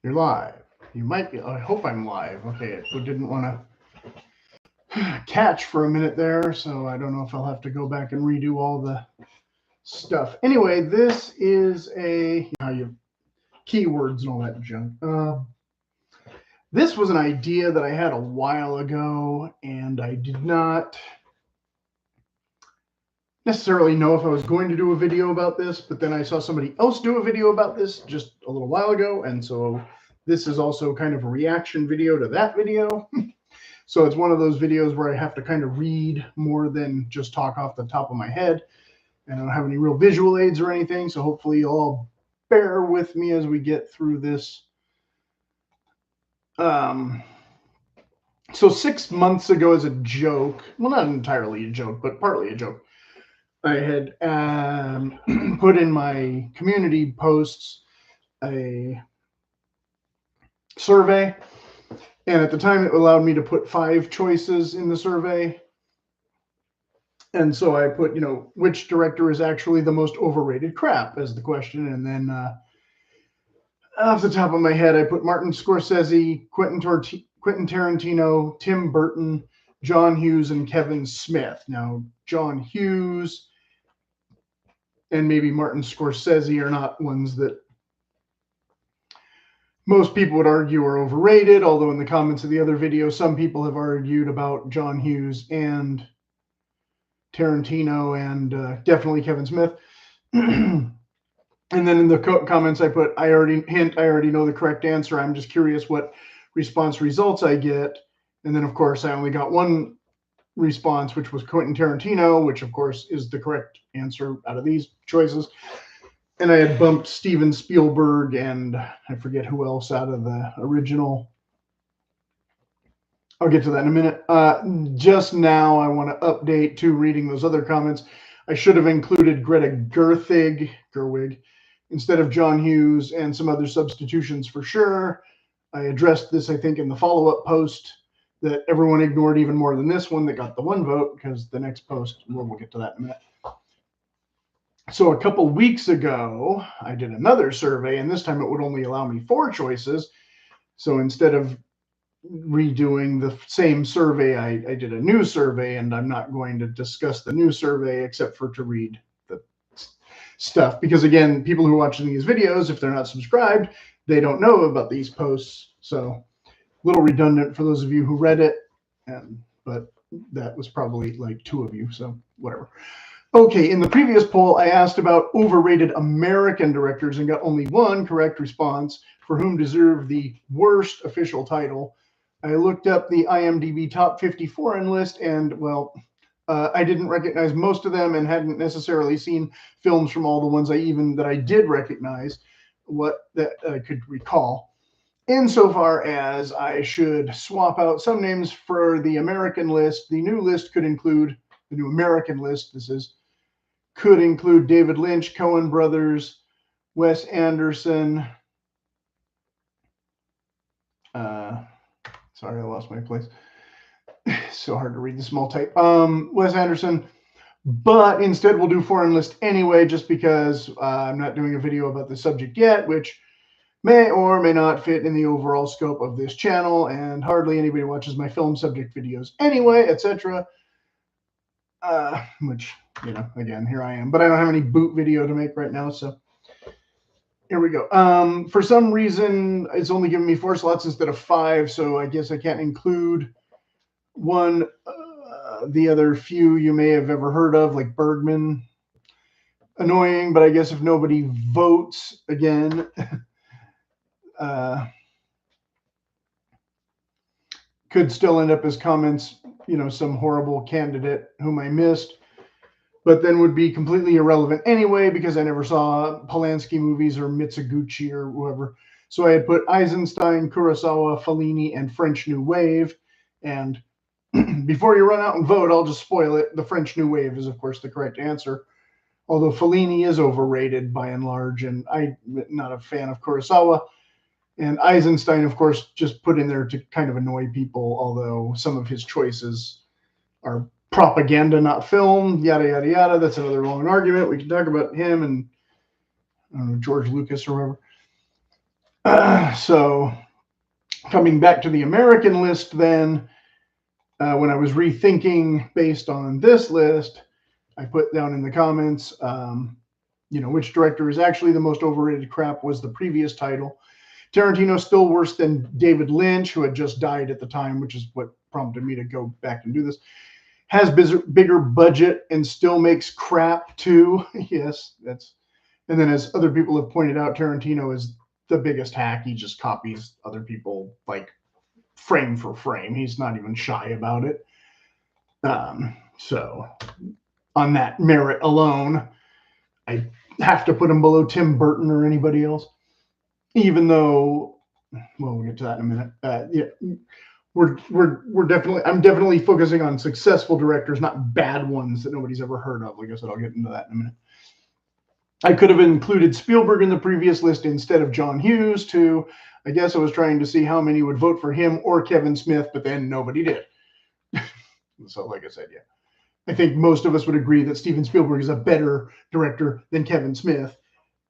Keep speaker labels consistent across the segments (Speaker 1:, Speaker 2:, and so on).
Speaker 1: You're live. You might be. I hope I'm live. Okay, I didn't want to catch for a minute there, so I don't know if I'll have to go back and redo all the stuff. Anyway, this is how you keywords and all that junk. This was an idea that I had a while ago, and I did not necessarily know if I was going to do a video about this, but then I saw somebody else do a video about this just a little while ago, and so this is also kind of a reaction video to that video. So it's one of those videos where I have to kind of read more than just talk off the top of my head, and I don't have any real visual aids or anything, so hopefully you'll all bear with me as we get through this. So 6 months ago, as a joke, well, not entirely a joke, but partly a joke, I had put in my community posts a survey, and at the time it allowed me to put 5 choices in the survey. And so I put, which director is actually the most overrated crap as the question. And then off the top of my head, I put Martin Scorsese, Quentin Tarantino, Tim Burton, John Hughes, and Kevin Smith. Now, John Hughes and maybe Martin Scorsese are not ones that most people would argue are overrated, although in the comments of the other video, some people have argued about John Hughes and Tarantino and definitely Kevin Smith. And then in the comments I put, I already know the correct answer. I'm just curious what response results I get. And then, of course, I only got one response, which was Quentin Tarantino, which, of course, is the correct answer out of these choices. And I had bumped Steven Spielberg and I forget who else out of the original. I'll get to that in a minute. Just now, I want to update to reading those other comments. I should have included Greta Gerwig, instead of John Hughes, and some other substitutions for sure. I addressed this, I think, in the follow-up post that everyone ignored even more than this one that got the 1 vote, because the next post, we'll get to that in a minute. So a couple weeks ago, I did another survey, and this time it would only allow me 4 choices. So instead of redoing the same survey, I did a new survey, and I'm not going to discuss the new survey except for to read the stuff. Because again, people who are watching these videos, if they're not subscribed, they don't know about these posts. So a little redundant for those of you who read it, but that was probably like 2 of you, so whatever. Okay, in the previous poll, I asked about overrated American directors and got only 1 correct response for whom deserved the worst official title. I looked up the IMDb top 50 foreign list, and, well, I didn't recognize most of them and hadn't necessarily seen films from all the ones that I did recognize, that I could recall. Insofar as I should swap out some names for the American list, the new list could include, the new American list, could include David Lynch, Coen Brothers, Wes Anderson. Sorry, I lost my place. So hard to read the small type. Wes Anderson. But instead, we'll do foreign list anyway, just because I'm not doing a video about the subject yet, which may or may not fit in the overall scope of this channel, and hardly anybody watches my film subject videos anyway, etc. Which, again, here I am. But I don't have any boot video to make right now, so here we go. For some reason, it's only giving me 4 slots instead of 5, so I guess I can't include one. The other few you may have ever heard of, like Bergman. Annoying, but I guess if nobody votes again, could still end up as comments, some horrible candidate whom I missed, but then would be completely irrelevant anyway because I never saw Polanski movies or Mitsuguchi or whoever. So I had put Eisenstein, Kurosawa, Fellini, and French New Wave. And before you run out and vote, I'll just spoil it. The French New Wave is, of course, the correct answer. Although Fellini is overrated by and large, and I'm not a fan of Kurosawa. And Eisenstein, of course, just put in there to kind of annoy people, although some of his choices are propaganda, not film, yada, yada, yada. That's another long argument. We can talk about him and, I don't know, George Lucas or whoever. So coming back to the American list, then when I was rethinking based on this list, I put down in the comments, which director is actually the most overrated crap was the previous title. Tarantino's still worse than David Lynch, who had just died at the time, which is what prompted me to go back and do this. Has bigger budget and still makes crap too. Yes, that's. And then, as other people have pointed out, Tarantino is the biggest hack. He just copies other people like frame for frame. He's not even shy about it. So, on that merit alone, I have to put him below Tim Burton or anybody else. Even though, well, we'll get to that in a minute. Yeah, I'm definitely focusing on successful directors, not bad ones that nobody's ever heard of. Like I said, I'll get into that in a minute. I could have included Spielberg in the previous list instead of John Hughes too. I guess I was trying to see how many would vote for him or Kevin Smith, but then nobody did. So, like I said, yeah, I think most of us would agree that Steven Spielberg is a better director than Kevin Smith,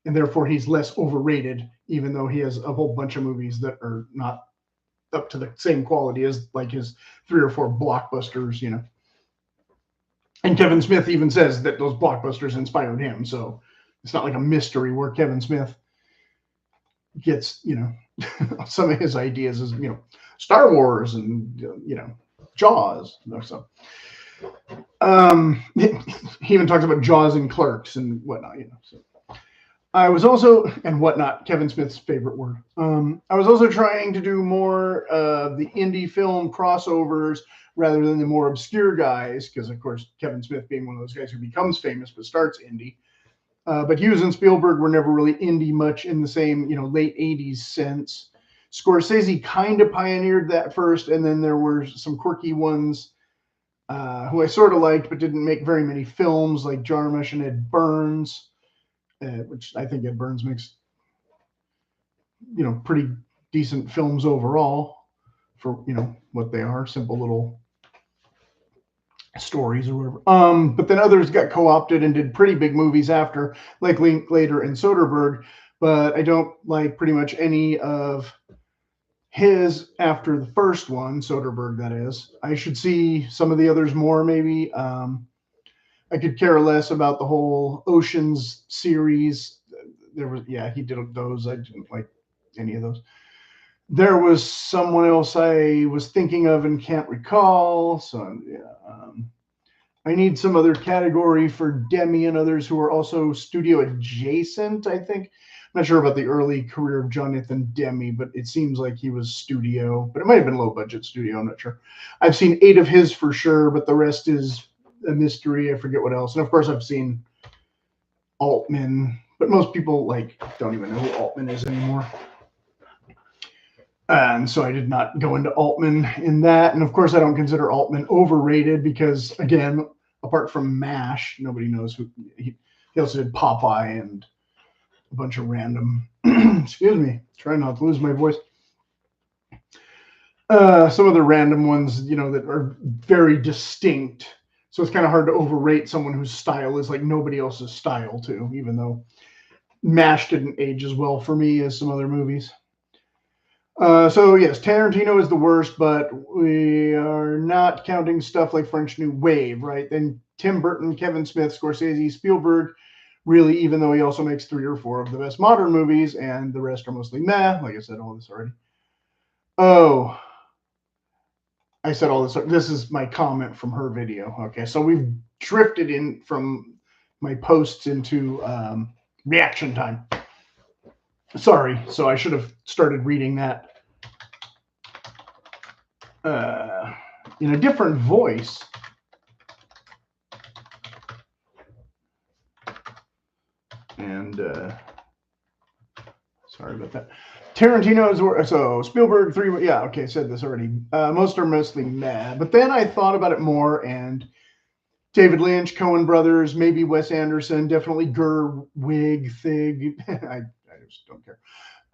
Speaker 1: and therefore he's less overrated, even though he has a whole bunch of movies that are not up to the same quality as like his 3 or 4 blockbusters, And Kevin Smith even says that those blockbusters inspired him, so it's not like a mystery where Kevin Smith gets, some of his ideas is, Star Wars and, Jaws. So, he even talks about Jaws and Clerks and whatnot, So I was also, and whatnot, Kevin Smith's favorite word. I was also trying to do more of the indie film crossovers rather than the more obscure guys, because, of course, Kevin Smith being one of those guys who becomes famous but starts indie. But Hughes and Spielberg were never really indie much in the same, late 80s sense. Scorsese kind of pioneered that first, and then there were some quirky ones who I sort of liked but didn't make very many films, like Jarmusch and Ed Burns, which I think Ed Burns makes, pretty decent films overall for, what they are, simple little stories or whatever. But then others got co-opted and did pretty big movies after, like Linklater and Soderbergh. But I don't like pretty much any of his after the first one, Soderbergh, that is. I should see some of the others more, maybe. I could care less about the whole Oceans series. He did those. I didn't like any of those. There was someone else I was thinking of and can't recall. So, yeah. I need some other category for Demi and others who are also studio adjacent, I think. I'm not sure about the early career of Jonathan Demme, but it seems like he was studio, but it might have been low budget studio. I'm not sure. I've seen 8 of his for sure, but the rest is a mystery. I forget what else. And of course, I've seen Altman, but most people don't even know who Altman is anymore. And so I did not go into Altman in that. And of course, I don't consider Altman overrated because, again, apart from MASH, nobody knows who he also did Popeye and a bunch of random, excuse me, trying not to lose my voice. Some of the random ones, that are very distinct. So it's kind of hard to overrate someone whose style is like nobody else's style too, even though MASH didn't age as well for me as some other movies. So yes, Tarantino is the worst, but we are not counting stuff like French New Wave, right? Then Tim Burton, Kevin Smith, Scorsese, Spielberg, really, even though he also makes 3 or 4 of the best modern movies, and the rest are mostly meh. Like I said, all this already. Oh, I said all this. This is my comment from her video. Okay, so we've drifted in from my posts into reaction time. Sorry, so I should have started reading that in a different voice. And sorry about that. Tarantino's, so Spielberg 3, yeah, okay, said this already. Most are mostly meh. But then I thought about it more, and David Lynch, Coen Brothers, maybe Wes Anderson, definitely Gerwig, Thig. I just don't care.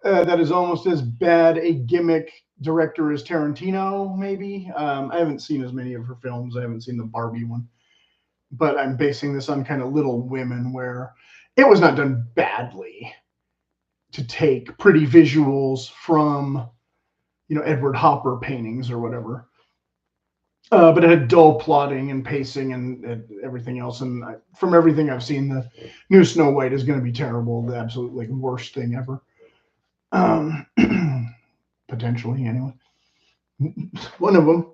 Speaker 1: That is almost as bad a gimmick director as Tarantino, maybe. I haven't seen as many of her films. I haven't seen the Barbie one. But I'm basing this on kind of Little Women, where it was not done badly. to take pretty visuals from, Edward Hopper paintings or whatever. But it had dull plotting and pacing and everything else. And from everything I've seen, the new Snow White is going to be terrible, the absolute like worst thing ever. Potentially, anyway. One of them.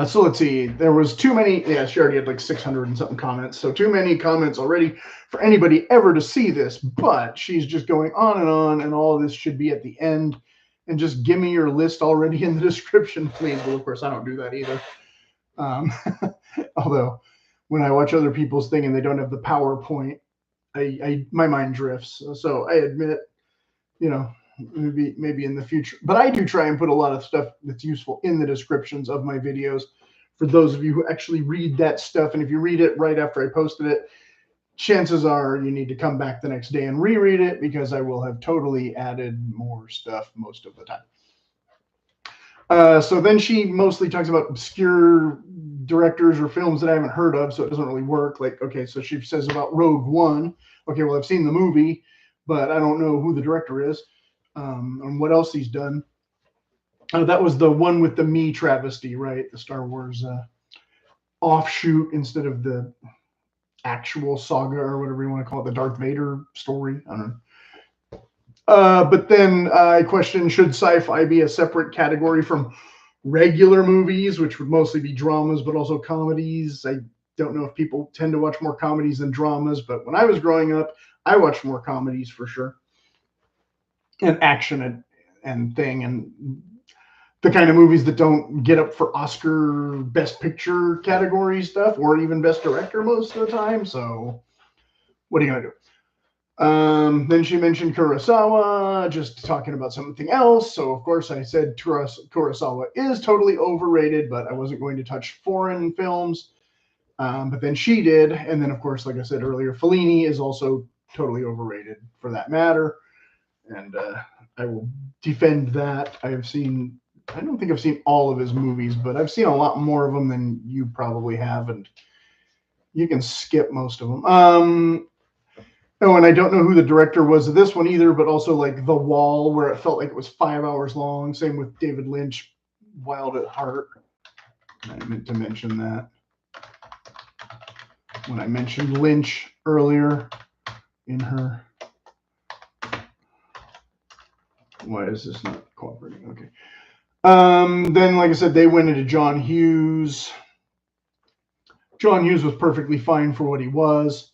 Speaker 1: So let's see. There was too many. Yeah, she already had like 600 and something comments. So too many comments already for anybody ever to see this. But she's just going on, and all of this should be at the end. And just give me your list already in the description, please. Well, of course, I don't do that either. Although, when I watch other people's thing and they don't have the PowerPoint, my mind drifts. So I admit, maybe in the future. But I do try and put a lot of stuff that's useful in the descriptions of my videos for those of you who actually read that stuff. And if you read it right after I posted it, chances are you need to come back the next day and reread it, because I will have totally added more stuff most of the time. So then she mostly talks about obscure directors or films that I haven't heard of, so it doesn't really work. Like, okay, so she says about Rogue One. Okay, well, I've seen the movie, but I don't know who the director is, and what else he's done. That was the one with the me travesty, right? The Star Wars offshoot instead of the actual saga or whatever you want to call it, the Darth Vader story. I don't know. But then I question, should sci-fi be a separate category from regular movies, which would mostly be dramas, but also comedies? I don't know if people tend to watch more comedies than dramas, but when I was growing up, I watched more comedies for sure. And action and thing, and the kind of movies that don't get up for Oscar Best Picture category stuff, or even Best Director most of the time. So what are you going to do? Then she mentioned Kurosawa, just talking about something else. So, of course, I said Kurosawa is totally overrated, but I wasn't going to touch foreign films. But then she did. And then, of course, like I said earlier, Fellini is also totally overrated for that matter. And I will defend that. I don't think I've seen all of his movies, but I've seen a lot more of them than you probably have, and you can skip most of them. Oh, and I don't know who the director was of this one either, but also like The Wall, where it felt like it was 5 hours long. Same with David Lynch, Wild at Heart. I meant to mention that when I mentioned Lynch earlier in her. Why is this not cooperating? Okay. Then, like I said, they went into John Hughes. John Hughes was perfectly fine for what he was.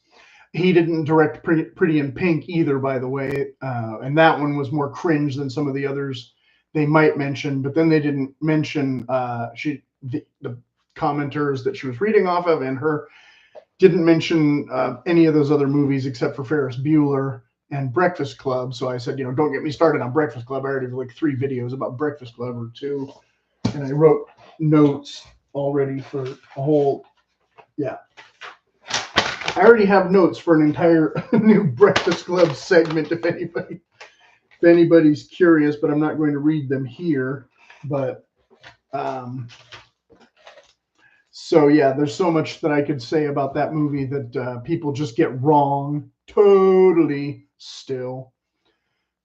Speaker 1: He didn't direct Pretty in Pink either, by the way. And that one was more cringe than some of the others they might mention. But then they didn't mention the commenters that she was reading off of, and her didn't mention any of those other movies except for Ferris Bueller and Breakfast Club. So I said, don't get me started on Breakfast Club. I already have like 3 videos about Breakfast Club or 2. And I wrote notes already for a whole, yeah. I already have notes for an entire new Breakfast Club segment if anybody's curious, but I'm not going to read them here. But so yeah, there's so much that I could say about that movie that people just get wrong totally still.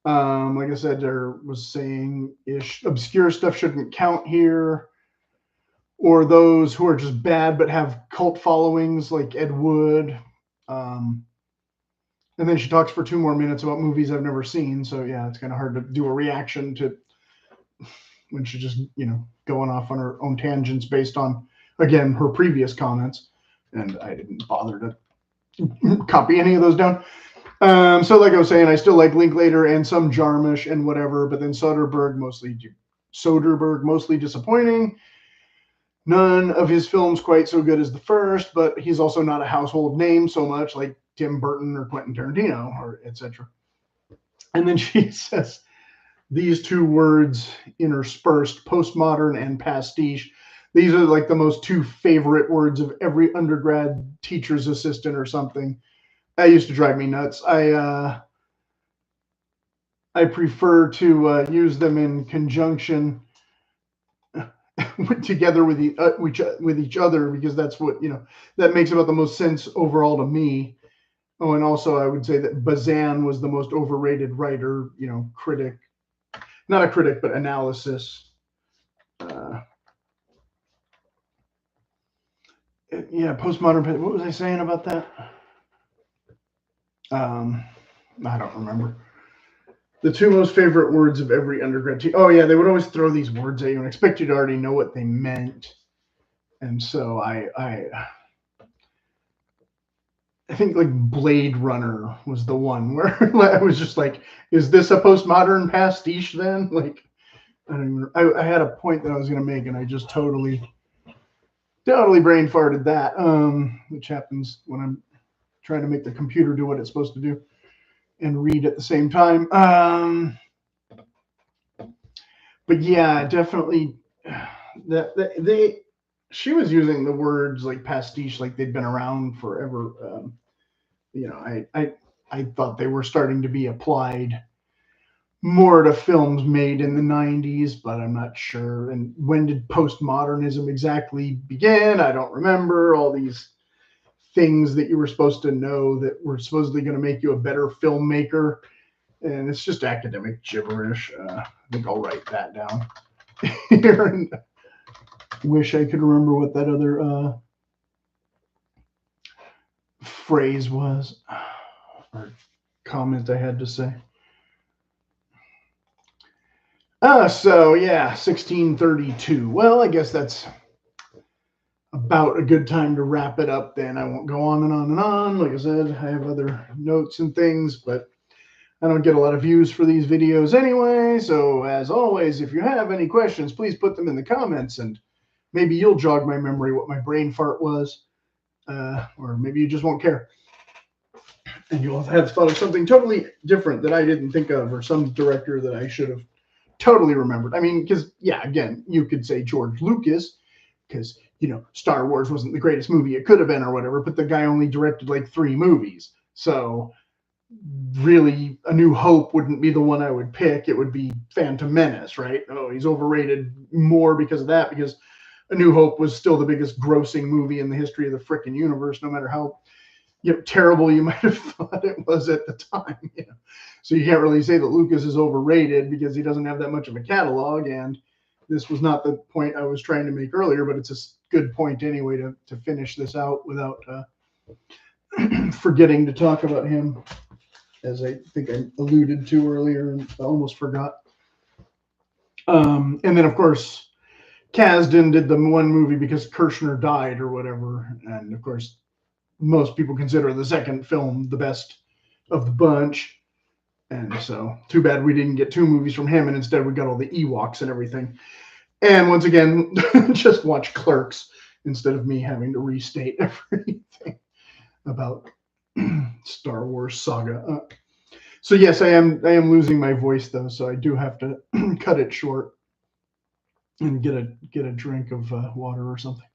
Speaker 1: Like I said, there was saying obscure stuff shouldn't count here, or those who are just bad but have cult followings like Ed Wood. And then she talks for 2 more minutes about movies I've never seen. So yeah, it's kind of hard to do a reaction to when she's just going off on her own tangents based on, again, her previous comments. And I didn't bother to copy any of those down. So like I was saying, I still like Linklater and some Jarmusch and whatever, but then Soderbergh mostly disappointing. None of his films quite so good as the first, but he's also not a household name so much like Tim Burton or Quentin Tarantino or etc. And then she says these 2 words interspersed, postmodern and pastiche. These are like the most 2 favorite words of every undergrad teacher's assistant or something. That used to drive me nuts. I prefer to use them in conjunction together with each other, because that's what that makes about the most sense overall to me. Oh, and also I would say that Bazan was the most overrated writer, critic, not a critic, but analysis. Uh, yeah, postmodern. What was I saying about that? I don't remember. The two most favorite words of every undergrad teacher. Oh yeah, they would always throw these words at you and expect you to already know what they meant. And so I think like Blade Runner was the one where I was just like, is this a postmodern pastiche then? Like, I don't even. I had a point that I was going to make, and I just totally brain farted that. Which happens when I'm trying to make the computer do what it's supposed to do and read at the same time. But yeah, definitely. She was using the words like pastiche like they'd been around forever. I thought they were starting to be applied more to films made in the 90s, but I'm not sure. And when did postmodernism exactly begin? I don't remember. All these things that you were supposed to know that were supposedly going to make you a better filmmaker. And it's just academic gibberish. I think I'll write that down here and wish I could remember what that other phrase was or comment I had to say. So yeah, 1632. Well, I guess that's about a good time to wrap it up then. I won't go on and on and on. Like I said, I have other notes and things, but I don't get a lot of views for these videos anyway. So as always, if you have any questions, please put them in the comments and maybe you'll jog my memory what my brain fart was. Or maybe you just won't care. And you'll have thought of something totally different that I didn't think of, or some director that I should have totally remembered. I mean, because, yeah, again, you could say George Lucas, because, Star Wars wasn't the greatest movie it could have been or whatever, but the guy only directed like 3 movies. So really, A New Hope wouldn't be the one I would pick. It would be Phantom Menace, right? Oh, he's overrated more because of that, because A New Hope was still the biggest grossing movie in the history of the frickin' universe, no matter how terrible you might have thought it was at the time. So you can't really say that Lucas is overrated because he doesn't have that much of a catalog. And this was not the point I was trying to make earlier, but it's a good point anyway to finish this out without forgetting to talk about him, as I think I alluded to earlier and I almost forgot. And then, of course, Kasdan did the one movie because Kirshner died or whatever. And, of course, most people consider the second film the best of the bunch. And so too bad we didn't get 2 movies from him, and instead we got all the Ewoks and everything. And once again, just watch Clerks instead of me having to restate everything about Star Wars saga. So yes, I am losing my voice though, so I do have to cut it short and get a drink of water or something.